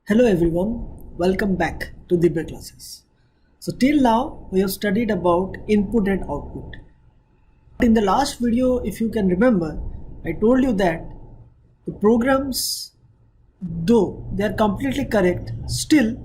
Hello everyone, welcome back to Dibya classes. So till now we have studied about input and output. In the last video, if you can remember, I told you that the programs, though they are completely correct, still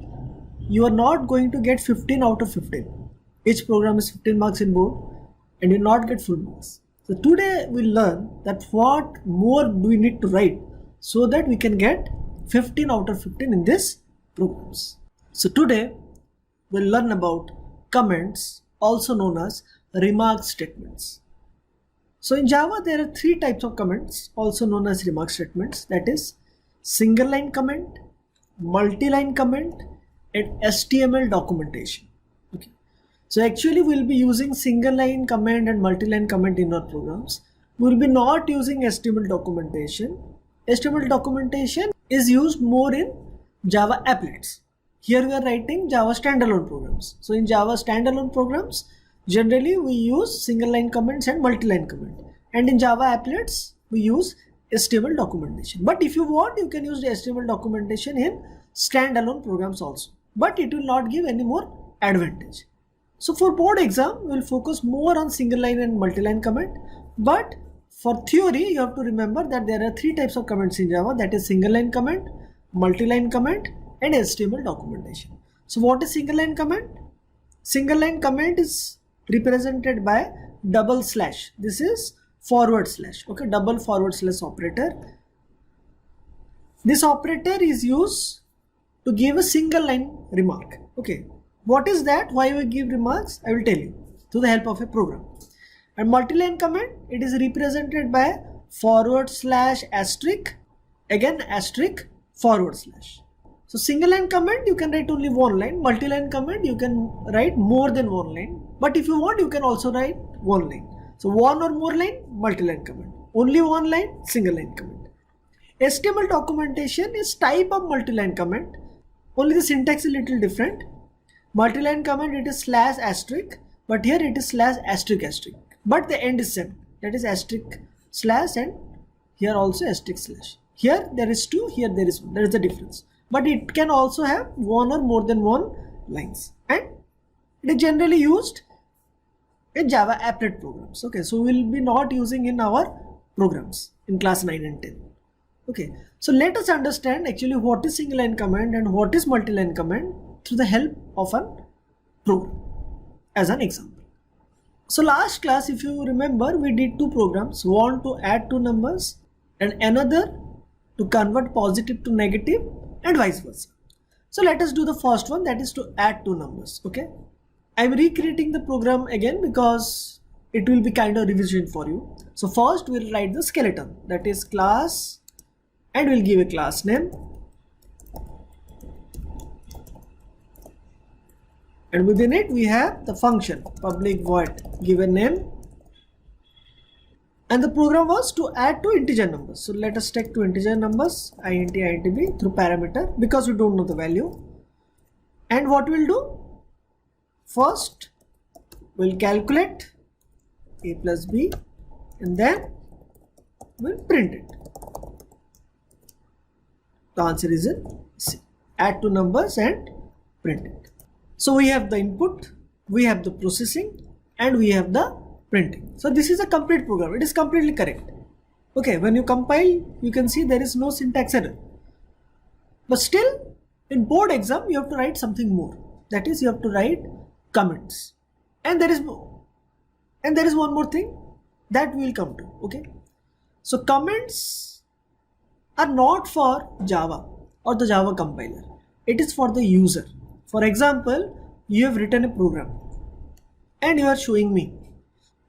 you are not going to get 15 out of 15. Each program is 15 marks in board and you will not get full marks. So today we'll learn that what more do we need to write so that we can get 15 out of 15 in this programs. So today we'll learn about comments, also known as remark statements. So in Java there are three types of comments, also known as remark statements, that is single line comment, multi-line comment and HTML documentation. Okay. So actually we'll be using single line comment and multi-line comment in our programs. We'll be not using HTML documentation. HTML documentation is used more in Java applets. Here we are writing Java standalone programs. So in Java standalone programs, generally we use single line comments and multi-line comment. And in Java applets, we use HTML documentation. But if you want, you can use the HTML documentation in standalone programs also. But it will not give any more advantage. So for board exam, we will focus more on single line and multi-line comment. But for theory, you have to remember that there are three types of comments in Java, that is single line comment, multi-line comment and HTML documentation. So what is single line comment? Single line comment is represented by double slash. This is forward slash, okay, double forward slash operator. This operator is used to give a single line remark. Okay, what is that? Why we give remarks? I will tell you through the help of a program. And multi-line comment, it is represented by forward slash asterisk, again asterisk, forward slash. So single line comment, you can write only one line. Multi-line comment, you can write more than one line. But if you want, you can also write one line. So one or more line, multi-line comment. Only one line, single line comment. HTML documentation is type of multi-line comment. Only the syntax is a little different. Multi-line comment, it is slash asterisk, but here it is slash asterisk asterisk. But the end is same, that is asterisk slash, and here also asterisk slash. Here there is two, here there is one. There is the difference. But it can also have one or more than one lines, and it is generally used in Java applet programs. Okay, so we will be not using in our programs in class 9 and 10. Okay, so let us understand actually what is single line comment and what is multi-line comment through the help of a program as an example. So last class, if you remember, we did two programs, one to add two numbers and another to convert positive to negative and vice versa. So let us do the first one, that is to add two numbers. Okay, I'm recreating the program again because it will be kind of revision for you. So first we'll write the skeleton, that is class, and we'll give a class name. And within it we have the function public void given name, and the program was to add two integer numbers. So let us take two integer numbers int b through parameter because we don't know the value. And what we'll do, first we'll calculate a plus b and then we'll print it. The answer is in C. Add two numbers and print it. So we have the input, we have the processing, and we have the printing. So this is a complete program. It is completely correct. Okay, when you compile, you can see there is no syntax error. But still, in board exam, you have to write something more. That is, you have to write comments. And there is one more thing that we will come to. Okay, so comments are not for Java or the Java compiler. It is for the user. For example, you have written a program and you are showing me.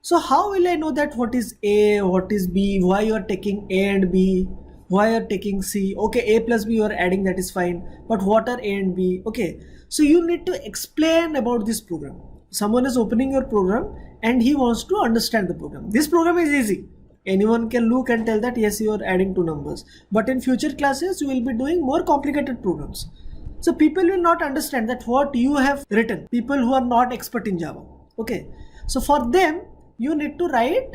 So how will I know that what is A, what is B, why you are taking A and B, why you are taking C? Okay, A plus B you are adding, that is fine. But what are A and B? Okay, so you need to explain about this program. Someone is opening your program and he wants to understand the program. This program is easy. Anyone can look and tell that yes, you are adding two numbers. But in future classes, you will be doing more complicated programs. So people will not understand that what you have written, people who are not expert in Java. Okay, so for them, you need to write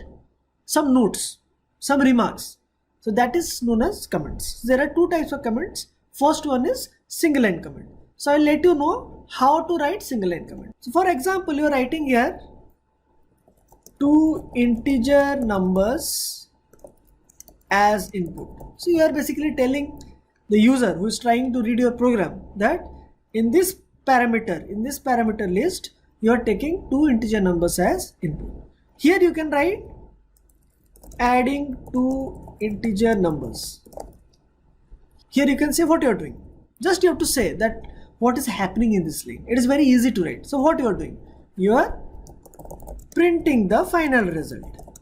some notes, some remarks. So that is known as comments. There are two types of comments. First one is single line comment. So I'll let you know how to write single line comment. So for example, you are writing here two integer numbers as input. So you are basically telling the user who is trying to read your program that in this parameter list, you are taking two integer numbers as input. Here you can write adding two integer numbers. Here you can say what you are doing. Just you have to say that what is happening in this line. It is very easy to write. So what you are doing? You are printing the final result.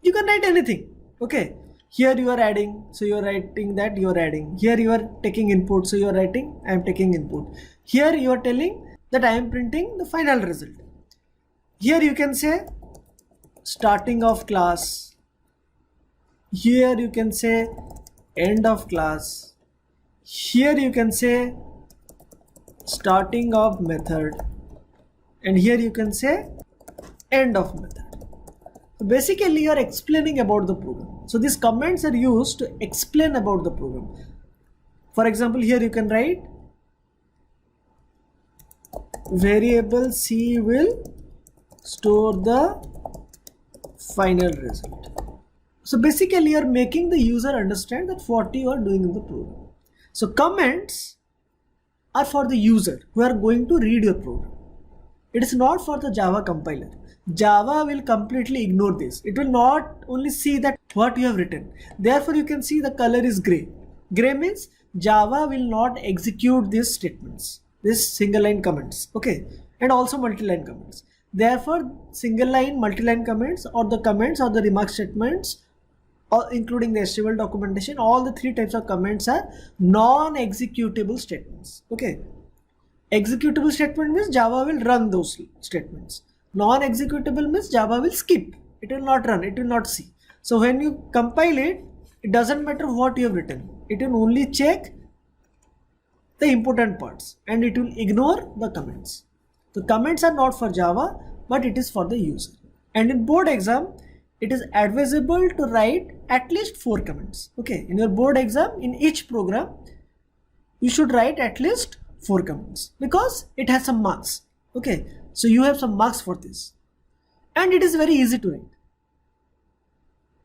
You can write anything. Okay. Here you are adding, so you are writing that you are adding. Here you are taking input, so you are writing I am taking input. Here you are telling that I am printing the final result. Here you can say starting of class. Here you can say end of class. Here you can say starting of method, and here you can say end of method. So basically you are explaining about the program. So these comments are used to explain about the program. For example, here you can write variable C will store the final result. So basically you are making the user understand that what you are doing in the program. So comments are for the user who are going to read your program. It is not for the Java compiler. Java will completely ignore this. It will not only see that what you have written. Therefore you can see the color is gray. Gray means Java will not execute these statements, these single line comments, okay, and also multi-line comments. Therefore single line, multi-line comments or the remark statements, or including the HTML documentation, all the three types of comments are non-executable statements. Okay, executable statement means Java will run those statements. Non-executable means Java will skip. It will not run, it will not see. So when you compile it, it doesn't matter what you have written. It will only check the important parts and it will ignore the comments. The comments are not for Java, but it is for the user. And in board exam, it is advisable to write at least 4 comments. Okay, in your board exam, in each program, you should write at least 4 comments because it has some marks. Okay, so you have some marks for this. And it is very easy to write.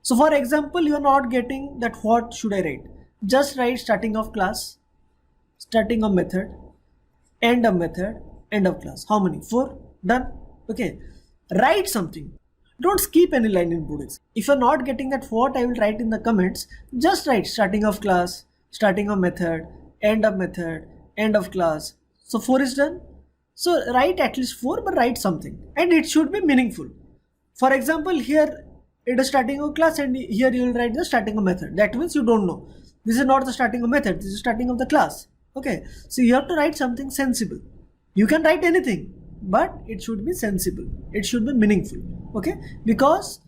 So for example, you are not getting that what should I write? Just write starting of class, starting of method, end of method, end of class. How many? 4? Done. Okay. Write something. Don't skip any line in board exam. If you are not getting that what I will write in the comments, just write starting of class, starting of method, end of class. So 4 is done. So write at least 4, but write something and it should be meaningful. For example, here it is starting of class and here you will write the starting of method. That means you don't know. This is not the starting of method. This is starting of the class. Okay. So you have to write something sensible. You can write anything, but it should be sensible. It should be meaningful. Okay. Because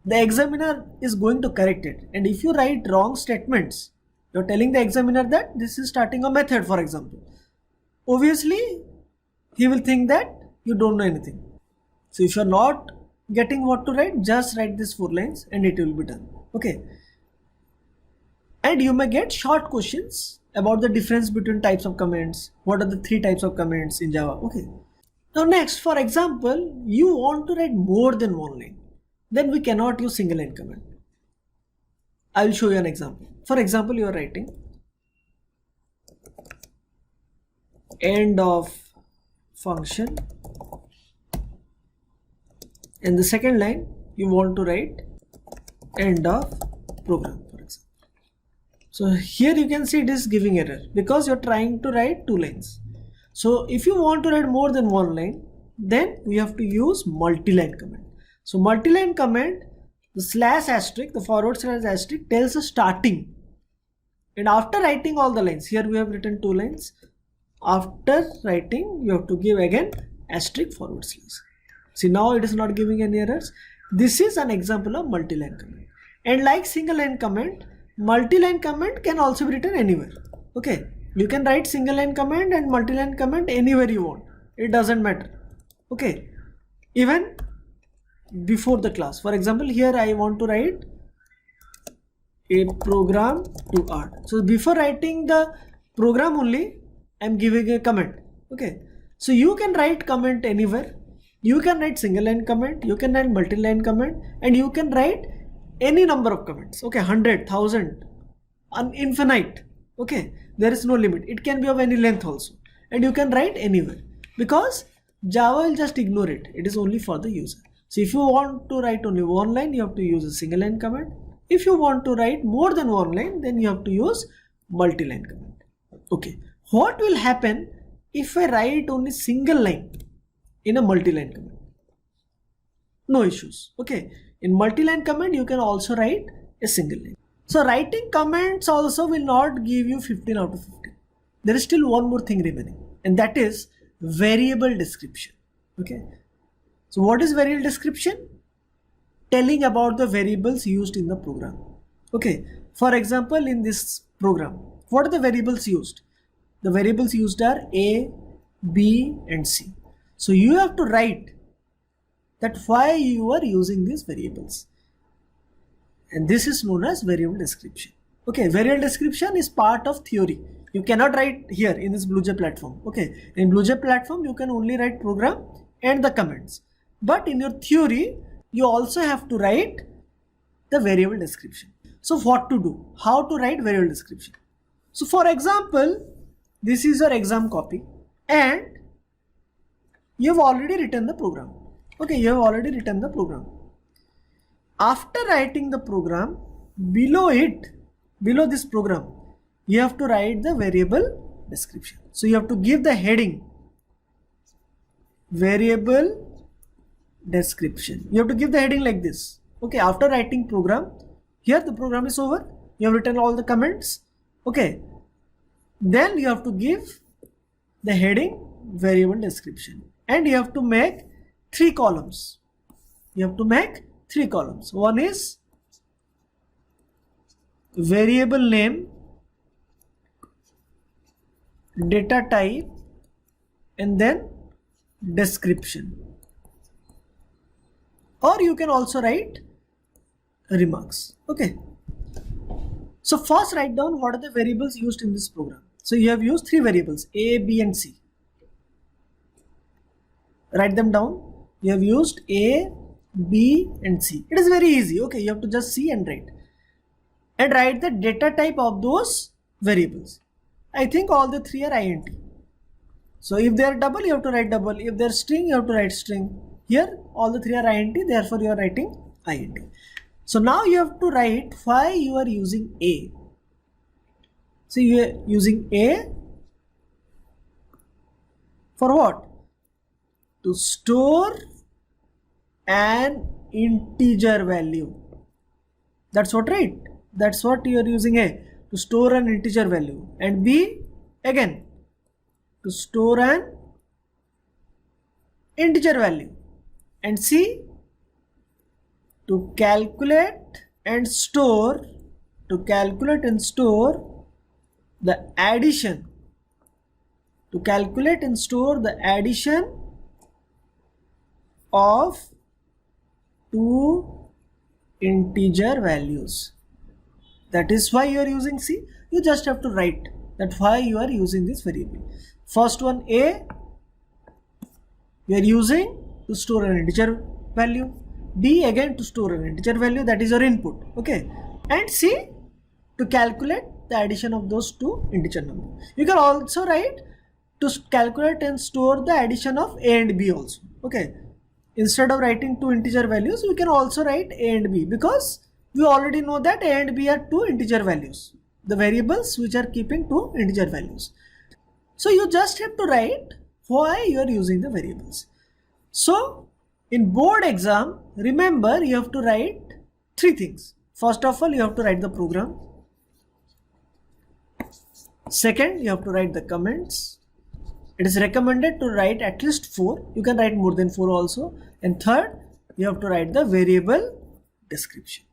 the examiner is going to correct it. And if you write wrong statements, you're telling the examiner that this is starting a method, for example. Obviously, he will think that you don't know anything. So if you're not getting what to write, just write these 4 lines and it will be done. Okay. And you may get short questions about the difference between types of comments. What are the 3 types of comments in Java? Okay. Now next, for example, you want to write more than 1 line. Then we cannot use single line comment. I will show you an example. For example, you are writing end of function. In the second line, you want to write end of program, for example. So here you can see it is giving error because you're trying to write 2 lines. So if you want to write more than 1 line, then we have to use multi-line comment. So multi-line comment, the slash asterisk, the forward slash asterisk tells the starting. And after writing all the lines, here we have written 2 lines. After writing, you have to give again asterisk forward slash. See, now it is not giving any errors. This is an example of multi-line comment. And like single line comment, multi-line comment can also be written anywhere. Okay, you can write single line comment and multi-line comment anywhere you want. It doesn't matter. Okay, even before the class. For example, here I want to write a program to art. So before writing the program only I'm giving a comment. Okay, so you can write comment anywhere. You can write single line comment, you can write multi-line comment, and you can write any number of comments. Okay, 100, 1000, infinite. Okay, there is no limit. It can be of any length also, and you can write anywhere because Java will just ignore it. It is only for the user. So if you want to write only one line, you have to use a single line comment. If you want to write more than one line, then you have to use multi-line comment. Okay, what will happen if I write only single line in a multi-line comment? No issues. Okay, in multi-line comment you can also write a single line. So writing comments also will not give you 15 out of 15. There is still one more thing remaining, and that is variable description. Okay, so what is variable description? Telling about the variables used in the program. Okay, for example, in this program, what are the variables used? The variables used are A, B and C. So you have to write that why you are using these variables, and this is known as variable description. Okay, variable description is part of theory. You cannot write here in this BlueJ platform. Okay, in BlueJ platform you can only write program and the comments, but in your theory you also have to write the variable description. So what to do? How to write variable description? So for example, this is your exam copy and you have already written the program. Okay, you have already written the program. After writing the program, below it, below this program, you have to write the variable description. So you have to give the heading variable description. You have to give the heading like this. Okay, after writing program, here the program is over. You have written all the comments. Okay, then you have to give the heading variable description, and you have to make 3 columns. You have to make 3 columns. One is variable name, data type, and then description. Or you can also write remarks. Okay, so first write down what are the variables used in this program. So you have used 3 variables A, B and C. Write them down. You have used A, B and C. It is very easy. Okay, you have to just see and write. And write the data type of those variables. I think all the 3 are int. So if they are double, you have to write double. If they are string, you have to write string. Here all the 3 are int, therefore you are writing int. So now you have to write why you are using A. So you are using A for what? To store an integer value. That's what, right? That's what you are using A, to store an integer value. And B, again, to store an integer value. And C, to calculate and store the addition. To calculate and store the addition of 2 integer values. That is why you are using C. You just have to write that why you are using this variable. First one, A, you are using to store an integer value. B, again to store an integer value, that is your input. Okay, and C, to calculate the addition of those 2 integer numbers. You can also write to calculate and store the addition of A and B also. Okay, instead of writing 2 integer values, we can also write A and B, because we already know that A and B are 2 integer values, the variables which are keeping 2 integer values. So you just have to write why you are using the variables. So in board exam, remember, you have to write 3 things. First of all, you have to write the program. Second, you have to write the comments. It is recommended to write at least 4. You can write more than 4 also. And third, you have to write the variable description.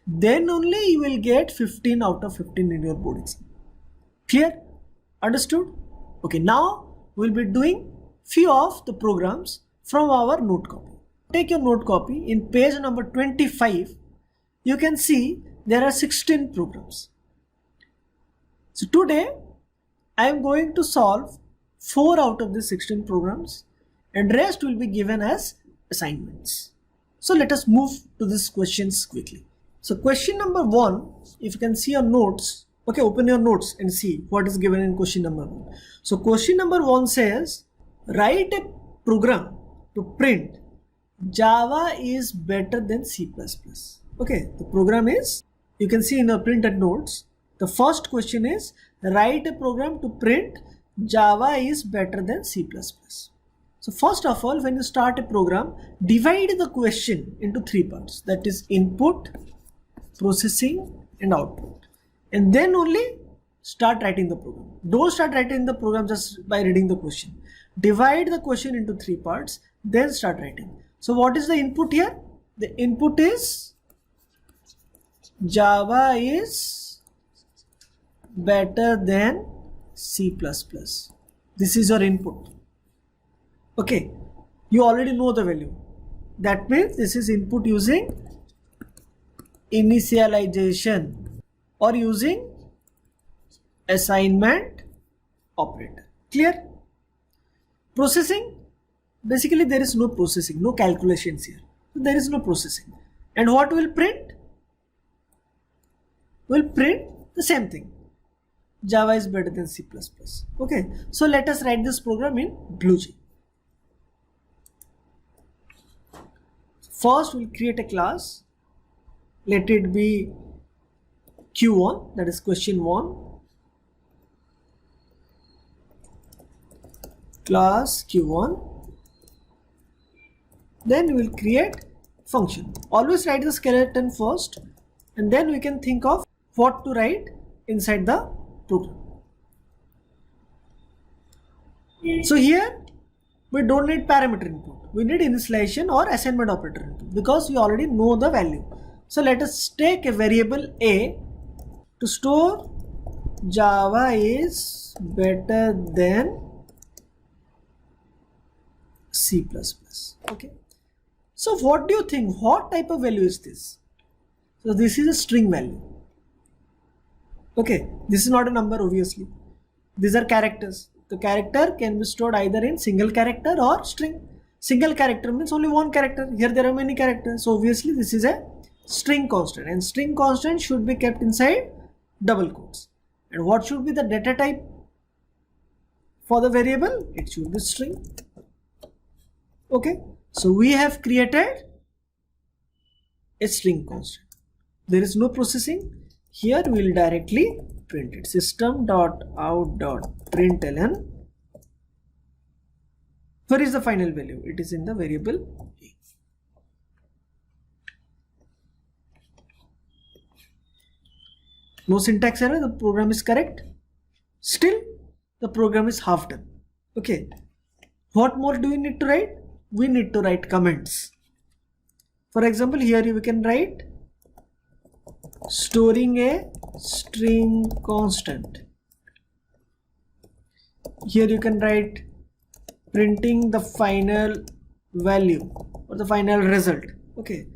Then only you will get 15 out of 15 in your board exam. Clear? Understood? Okay, now we will be doing few of the programs from our note copy. Take your note copy. In page number 25, you can see there are 16 programs. So today I am going to solve 4 out of the 16 programs and rest will be given as assignments. So let us move to these questions quickly. So question number 1, if you can see your notes, okay, open your notes and see what is given in question number 1. So question number 1 says, write a program to print Java is better than C++. Okay, the program is, you can see in the printed notes, the first question is, write a program to print Java is better than C++. So first of all, when you start a program, divide the question into 3 parts, that is input, processing and output, and then only start writing the program. Don't start writing the program just by reading the question. Divide the question into 3 parts, then start writing. So what is the input here? The input is Java is better than C++. This is your input. Okay, you already know the value. That means this is input using initialization or using assignment operator. Clear? Processing, basically there is no processing, no calculations here. So there is no processing. And what will print? Will print the same thing. Java is better than C++. Okay, so let us write this program in BlueJ. First we'll create a class. Let it be Q1, that is question 1. Class Q1. Then we will create function. Always write the skeleton first and then we can think of what to write inside the program. So here we don't need parameter input. We need initialization or assignment operator input because we already know the value. So let us take a variable a to store Java is better than C++. Okay. So what do you think? What type of value is this? So this is a string value. Okay. This is not a number obviously. These are characters. The character can be stored either in single character or string. Single character means only one character. Here there are many characters. So obviously this is a string constant and string constant should be kept inside double quotes. And what should be the data type for the variable? It should be string. Okay, so we have created a string constant. There is no processing. Here we will directly print it. System.out.println. Where is the final value? It is in the variable a. No syntax error, the program is correct. Still, the program is half done. Okay, what more do we need to write? We need to write comments. For example, here we can write storing a string constant. Here you can write printing the final value or the final result. Okay,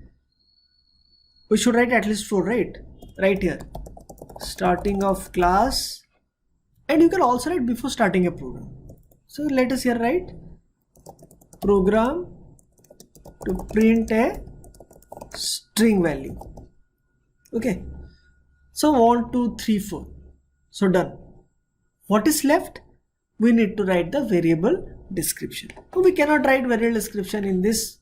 we should write at least 4, right? Right here, starting of class, and you can also write before starting a program. So let us here write program to print a string value. Okay, so 1, 2, 3, 4. So done. What is left? We need to write the variable description. So we cannot write variable description in this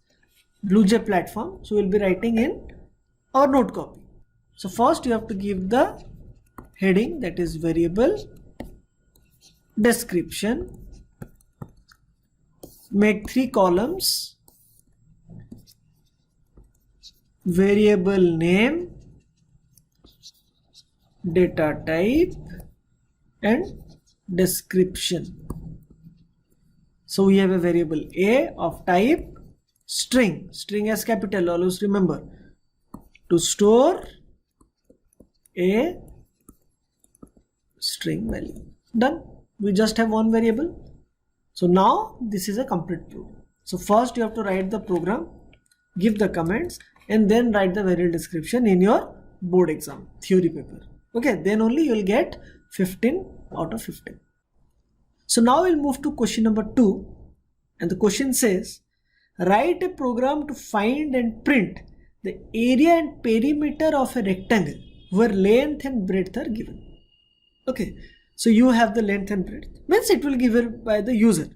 BlueJ platform. So we'll be writing in our node copy. So first you have to give the heading, that is variable description. Make 3 columns, variable name, data type and description. So we have a variable a of type string, string as capital, always remember, to store a string value. Done. We just have one variable. So now this is a complete program. So first you have to write the program, give the comments and then write the variable description in your board exam theory paper. Okay, then only you will get 15 out of 15. So now we'll move to question number 2, and the question says, write a program to find and print the area and perimeter of a rectangle where length and breadth are given. Okay, so you have the length and breadth, means it will be given by the user.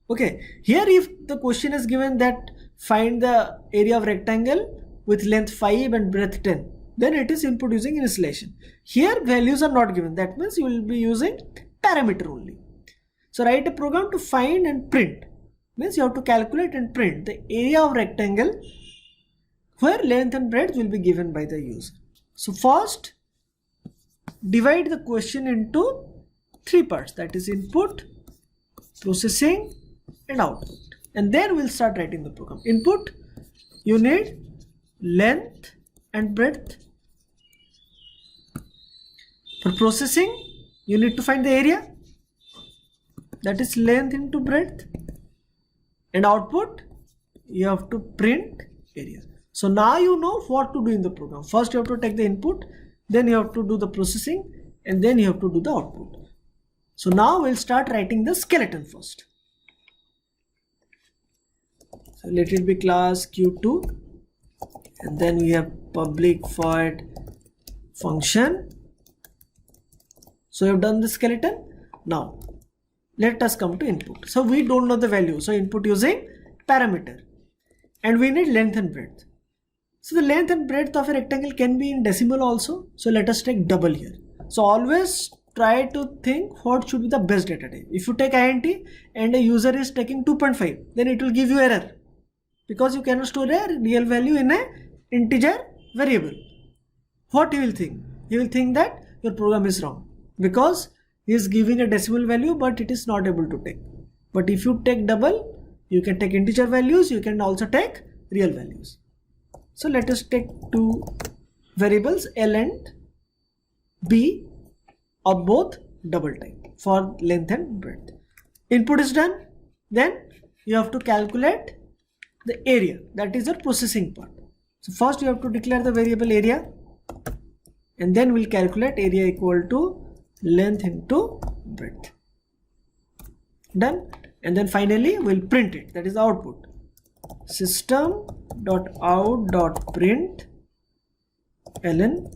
Okay, here if the question is given that find the area of rectangle with length 5 and breadth 10, then it is input using initialization. Here values are not given, that means you will be using parameter only. So write a program to find and print, means you have to calculate and print the area of rectangle where length and breadth will be given by the user. So first divide the question into 3 parts, that is input, processing and output, and then we'll start writing the program. Input, you need length and breadth. For processing, you need to find the area, that is length into breadth, and output, you have to print area. So now you know what to do in the program. First you have to take the input, then you have to do the processing, and then you have to do the output. So now we'll start writing the skeleton first. So let it be class Q2, and then we have public void function. So we have done the skeleton. Now let us come to input. So we don't know the value, so input using parameter, and we need length and breadth. So the length and breadth of a rectangle can be in decimal also, so let us take double here. So always try to think what should be the best data type. If you take int and a user is taking 2.5, then it will give you error, because you cannot store a real value in a integer variable. What he will think? He will think that your program is wrong, because he is giving a decimal value but it is not able to take. But if you take double, you can take integer values, you can also take real values. So let us take 2 variables, L and B, of both double type for length and breadth. Input is done, then you have to calculate the area, that is the processing part. So first you have to declare the variable area, and then we'll calculate area equal to length into breadth. Done. And then finally we'll print it, that is the output. System.out.print ln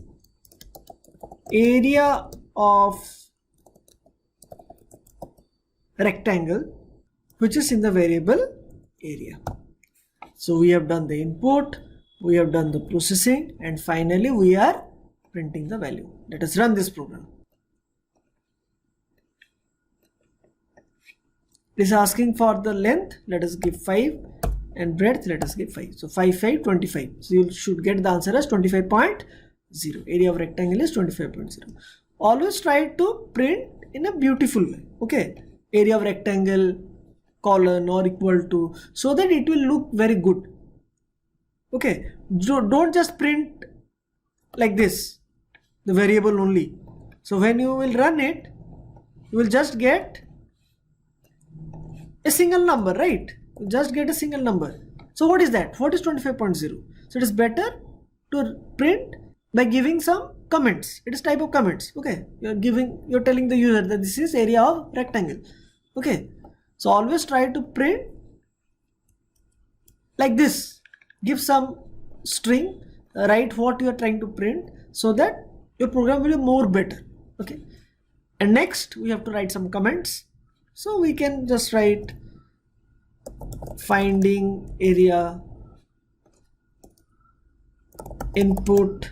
area of rectangle which is in the variable area. So we have done the input, we have done the processing, and finally we are printing the value. Let us run this program. It is asking for the length, let us give 5, and breadth, let us give 5. So 5, 5, 25. So you should get the answer as 25.0. Area of rectangle is 25.0. Always try to print in a beautiful way. Okay, area of rectangle, colon or equal to, so that it will look very good. Okay, don't just print like this, the variable only. So when you will run it, you will just get a single number, right? You just get a single number. So what is that? What is 25.0? So it is better to print by giving some comments. It is type of comments. Okay, you're telling the user that this is area of rectangle. Okay, so always try to print like this. Give some string, write what you are trying to print, so that your program will be more better. Okay, and next we have to write some comments. So we can just write finding area, input,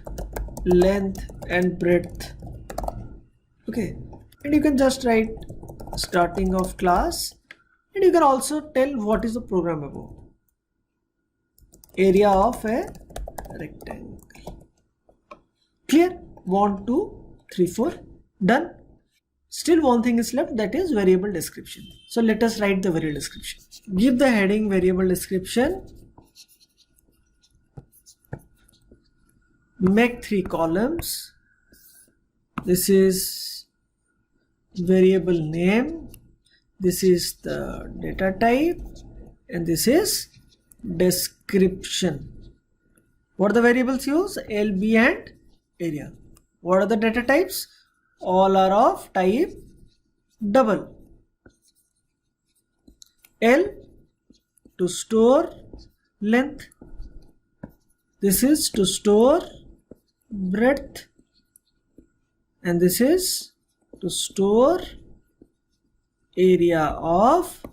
length and breadth. Okay, and you can just write starting of class, and you can also tell what is the program about. Area of a rectangle. Clear? 1, 2, 3, 4. Done. Still one thing is left, that is variable description. So let us write the variable description. Give the heading variable description. Make 3 columns. This is variable name, this is the data type, and this is description. What are the variables used? L, B and area. What are the data types? All are of type double. L to store length, this is to store breadth, and this is to store area of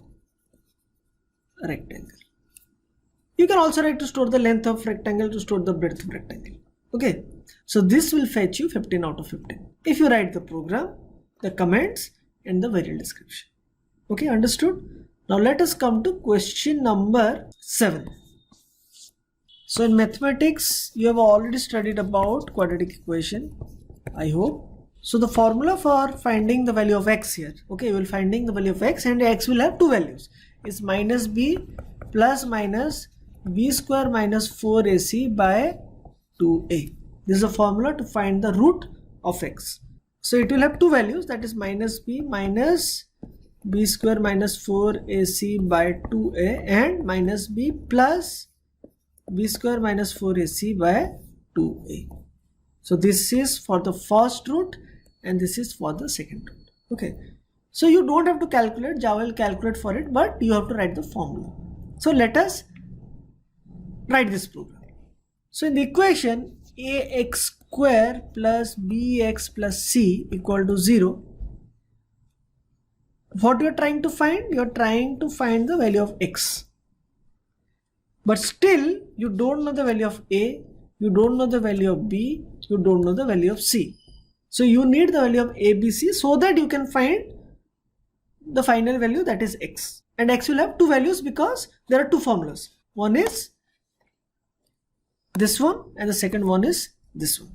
rectangle. You can also write to store the length of rectangle, to store the breadth of rectangle. Okay, so this will fetch you 15 out of 15 if you write the program, the comments and the variable description. Okay, understood? Now let us come to question number 7. So in mathematics, you have already studied about quadratic equation, I hope. So the formula for finding the value of x here, okay, you will finding the value of x, and x will have two values, is minus b plus minus b square minus 4ac by 2a. This is a formula to find the root of x. So it will have two values, that is minus b square minus 4ac by 2a and minus b plus b square minus 4ac by 2a. So this is for the first root and this is for the second root. Okay, so you don't have to calculate, Java will calculate for it, but you have to write the formula. So let us write this program. So in the equation ax square plus bx plus c equal to 0, what you are trying to find? You are trying to find the value of x. But still you don't know the value of a, you don't know the value of b, you don't know the value of c. So you need the value of a, b, c so that you can find the final value, that is x. And x will have two values because there are two formulas. One is this one and the second one is this one.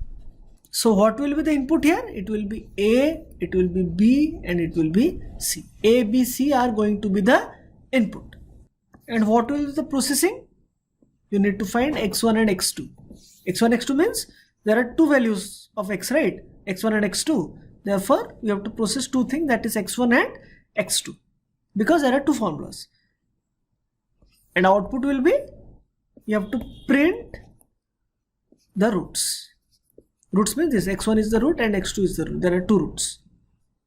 So what will be the input here? It will be a, it will be b and it will be c. A, b, c are going to be the input. And what will be the processing? You need to find x1 and x2. x1, x2 means there are two values of x, right? x1 and x2. Therefore, you have to process two things, that is x1 and x2, because there are two formulas. And output will be, you have to print the roots. Roots means this, x1 is the root and x2 is the root. There are two roots.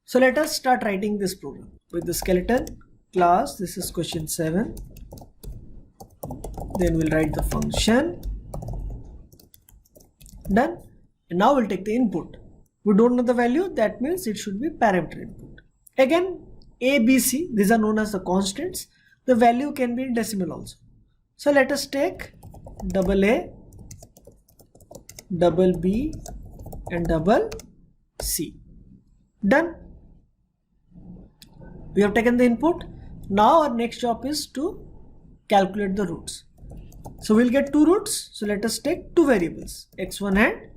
So let us start writing this program with the skeleton class. This is question 7. Then we'll write the function. Done. And now we'll take the input. We don't know the value, that means it should be parameter input. Again, a, b, c, these are known as the constants. The value can be in decimal also. So let us take double a, double b and double c. Done. We have taken the input. Now our next job is to calculate the roots. So we'll get two roots. So let us take two variables, x1 and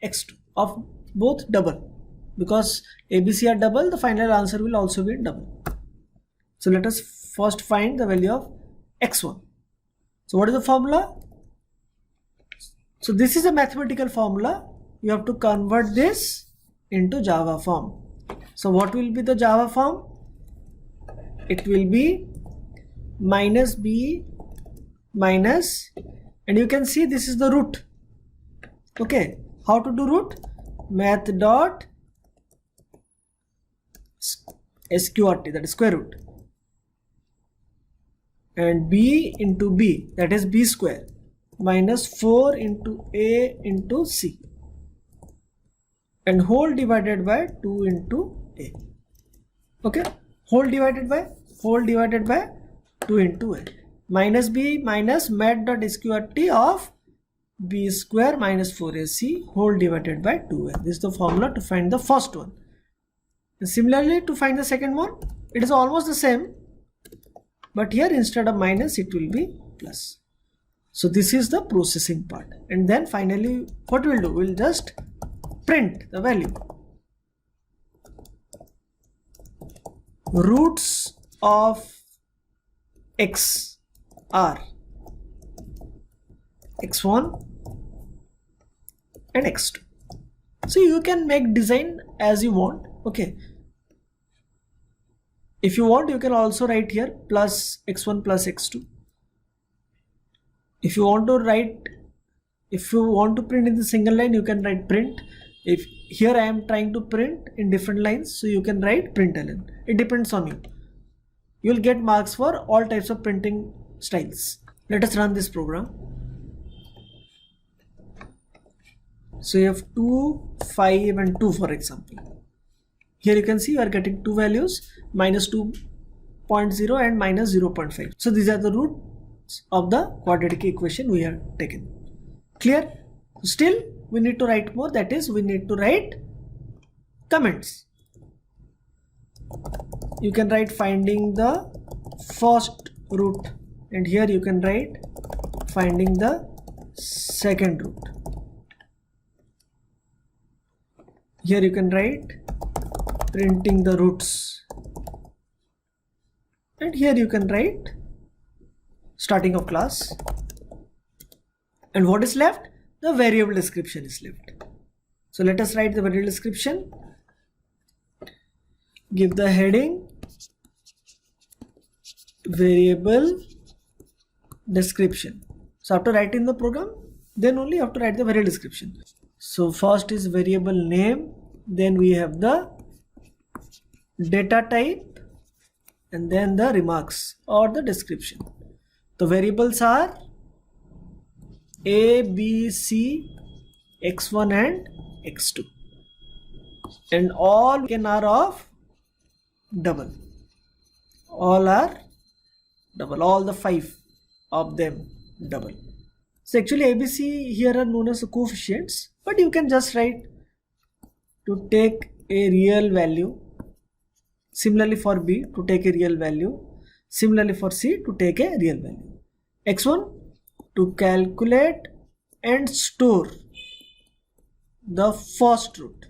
x2 of both double. Because a, b, c are double, the final answer will also be double. So let us first find the value of x1. So what is the formula? So this is a mathematical formula. You have to convert this into Java form. So what will be the Java form? It will be minus b minus, and you can see this is the root. Okay, how to do root? Math dot sqrt, that is square root, and b into b, that is b square, minus 4 into a into c, and whole divided by 2 into a. Okay, whole divided by 2 into a, minus b minus mat dot sqrt of b square minus 4ac whole divided by 2a. This is the formula to find the first one. And similarly, to find the second one, it is almost the same, but here instead of minus it will be plus. So this is the processing part, and then finally what we'll do, we'll just print the value. Roots of x are x1 and x2. So you can make design as you want. Okay, if you want, you can also write here plus x1 plus x2. If you want to write, if you want to print in the single line, you can write print. If here I am trying to print in different lines, so you can write println. It depends on you. you will get marks for all types of printing styles. Let us run this program. So you have 2, 5 and 2 for example. Here you can see you are getting two values, minus 2.0 and minus 0.5. So these are the roots of the quadratic equation we have taken. Clear? Still we need to write more, that is we need to write comments. You can write finding the first root, and here you can write finding the second root. Here you can write printing the roots, and here you can write starting of class. And what is left? The variable description is left. So let us write the variable description. Give the heading variable description. So after writing the program, then only you have to write the variable description. So first is variable name, then we have the data type, and then the remarks or the description. The variables are A, B, C, x1 and x2, and all are of double. All are double, all the 5 of them double. So actually ABC here are known as the coefficients, but you can just write to take a real value. Similarly for B to take a real value. Similarly for C to take a real value. X1 to calculate and store the first root.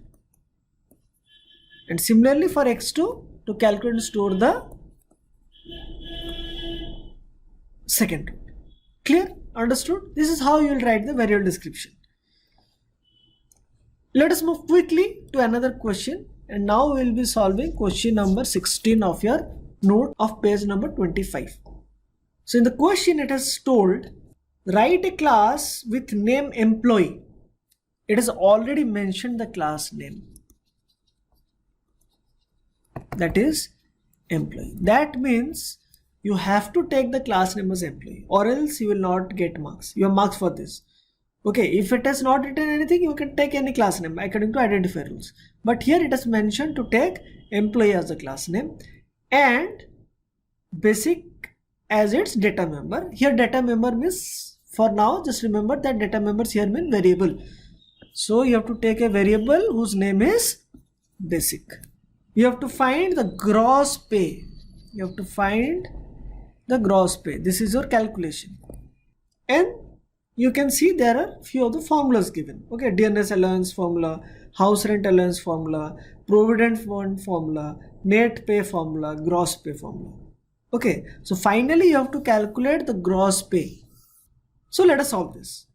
And similarly for X2 to calculate and store the second root. Clear? Understood? This is how you will write the variable description. Let us move quickly to another question, and now we will be solving question number 16 of your note of page number 25. So in the question it has told, write a class with name employee. It has already mentioned the class name, that is employee. That means you have to take the class name as employee, or else you will not get marks. You have marks for this. Okay, if it has not written anything, you can take any class name according to identifier rules. But here it has mentioned to take employee as the class name and basic as its data member. Here data member means, for now just remember that data members here mean variable. So you have to take a variable whose name is basic. You have to find the gross pay. You have to find the gross pay. This is your calculation. And you can see there are few of the formulas given. Okay, DNS allowance formula, house rent allowance formula, provident fund formula, net pay formula, gross pay formula. Okay, so finally you have to calculate the gross pay. So let us solve this.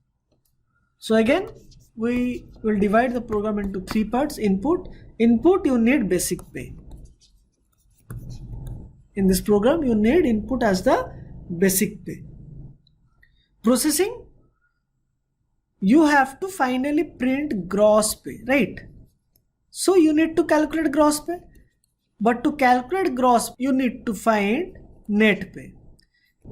So again, we will divide the program into 3 parts. Input you need basic pay. In this program you need input as the basic pay. Processing, you have to finally print gross pay, right? So you need to calculate gross pay, but to calculate gross you need to find net pay,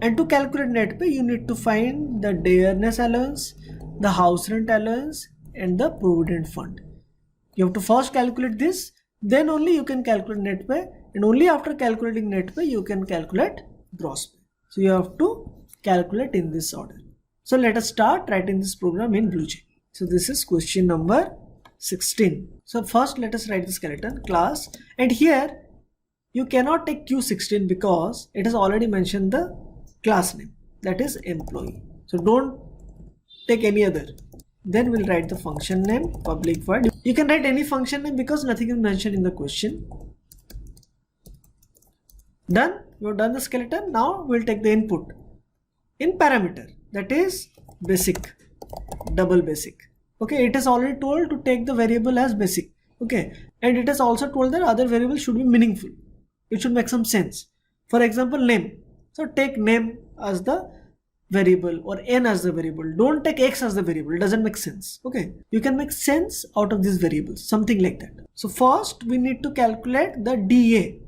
and to calculate net pay you need to find the DNS allowance, the house rent allowance and the provident fund. You have to first calculate this, then only you can calculate net pay, and only after calculating net pay you can calculate gross pay. So you have to calculate in this order. So let us start writing this program in BlueJ. So this is question number 16. So first let us write the skeleton class, and here you cannot take Q16 because it has already mentioned the class name, that is employee. So don't take any other. Then we'll write the function name, public void. You can write any function name because nothing is mentioned in the question. Done. We have done the skeleton. Now we'll take the input in parameter, that is basic, double basic. Okay, it is already told to take the variable as basic. Okay, and it is also told that other variables should be meaningful. It should make some sense. For example, name. So take name as the variable or n as the variable. Don't take x as the variable. It doesn't make sense. Okay, you can make sense out of these variables, something like that. So first we need to calculate the DA.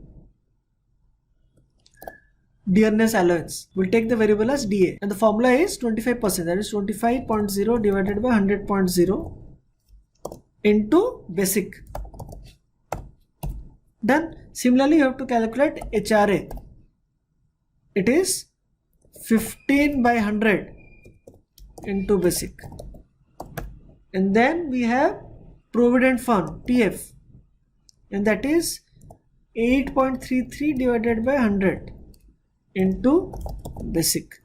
dearness allowance. We'll take the variable as DA, and the formula is 25%, that is 25.0 divided by 100.0 into basic. Done. Similarly, you have to calculate HRA. It is 15 by 100 into basic. And then we have Provident Fund, PF, and that is 8.33 divided by 100 into basic.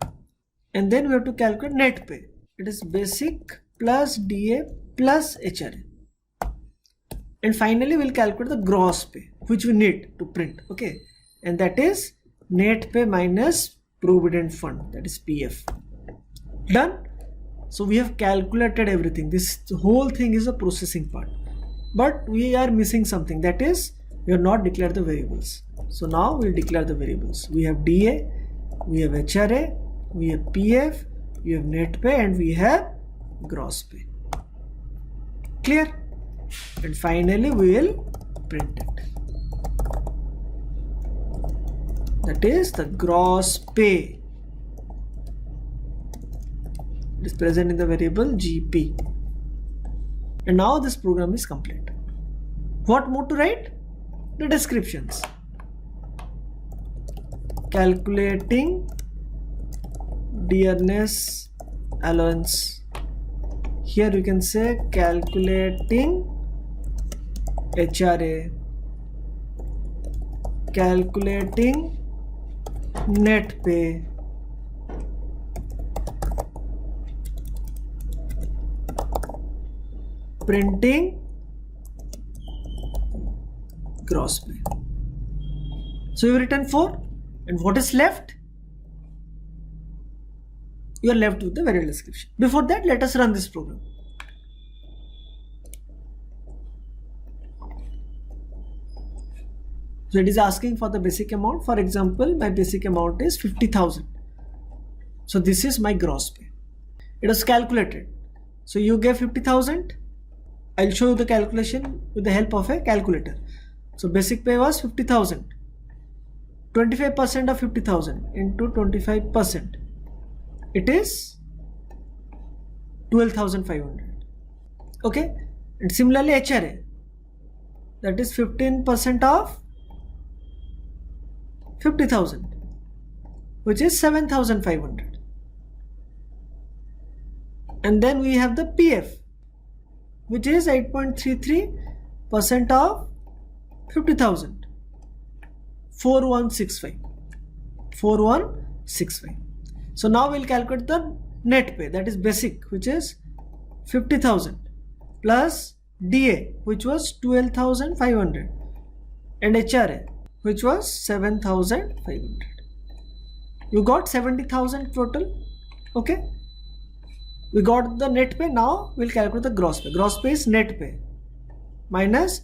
And then we have to calculate net pay. It is basic plus DA plus HRA. And finally we'll calculate the gross pay, which we need to print. Okay, and that is net pay minus Provident Fund, that is PF. Done. So we have calculated everything. This whole thing is a processing part, but we are missing something, that is we have not declared the variables. So now we'll declare the variables. We have DA, we have HRA, we have PF, we have net pay, and we have gross pay. Clear? And finally we will print it. That is the gross pay. It is present in the variable GP. And now this program is complete. What more to write? The descriptions. Calculating dearness allowance. Here you can say calculating HRA, calculating net pay, printing gross pay. So you written 4, and what is left? You are left with the variable description. Before that, let us run this program. So it is asking for the basic amount. For example, my basic amount is 50,000. So this is my gross pay. It was calculated. So you gave 50,000. I'll show you the calculation with the help of a calculator. So basic pay was 50,000. 25% of 50,000 into 25%. It is 12,500. Okay. And similarly HRA. That is 15% of 50,000, which is 7,500. And then we have the PF, which is 8.33% of 50,000, 4165. 4165. So now we'll calculate the net pay, that is basic, which is 50,000 plus DA, which was 12,500, and HRA, which was 7,500. You got 70,000 total. Okay. We got the net pay. Now we'll calculate the gross pay. Gross pay is net pay minus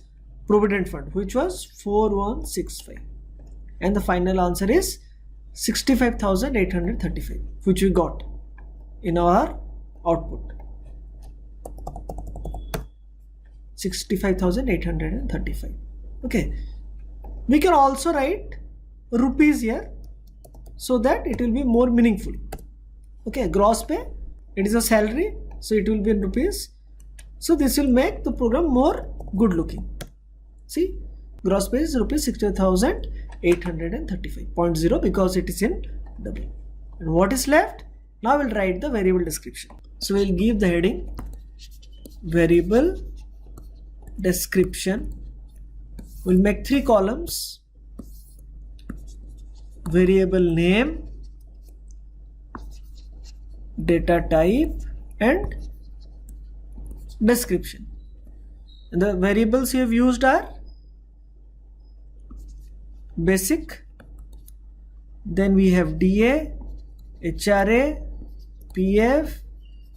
Provident Fund, which was 4165. And the final answer is 65,835, which we got in our output. 65,835. Okay. We can also write rupees here so that it will be more meaningful. Okay, gross pay, it is a salary, so it will be in rupees. So this will make the program more good looking. See, gross pay is rupees 60,835.0 because it is in W. And what is left? Now we'll write the variable description. So we'll give the heading variable description. We'll make 3 columns: variable name, data type, and description. And the variables we have used are basic, then we have DA, HRA, PF,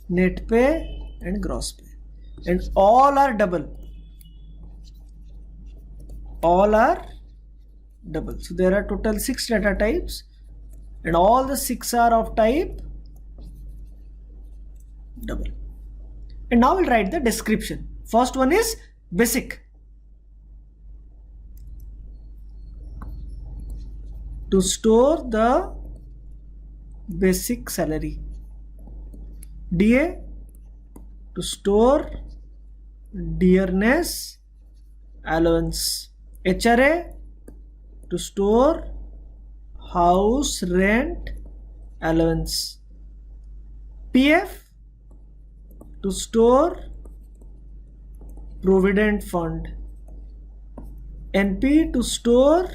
net pay, and gross pay, and all are double. All are double. So there are total 6 data types, and all the 6 are of type double. And now we'll write the description. First one is basic. to store the basic salary. DA to store dearness allowance. HRA to store house rent allowance. PF to store provident fund. NP to store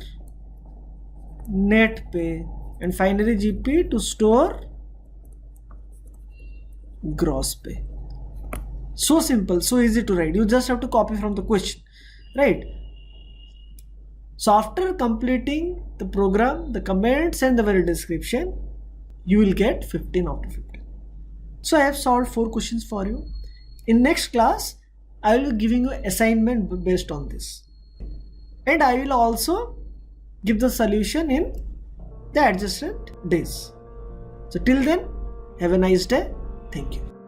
net pay, and finally GP to store gross pay. So simple, so easy to write. You just have to copy from the question, right? So after completing the program, the comments and the value description, you will get 15 out of 15. So I have solved 4 questions for you. In next class, I will be giving you assignment based on this. And I will also give the solution in the adjacent days. So till then, have a nice day. Thank you.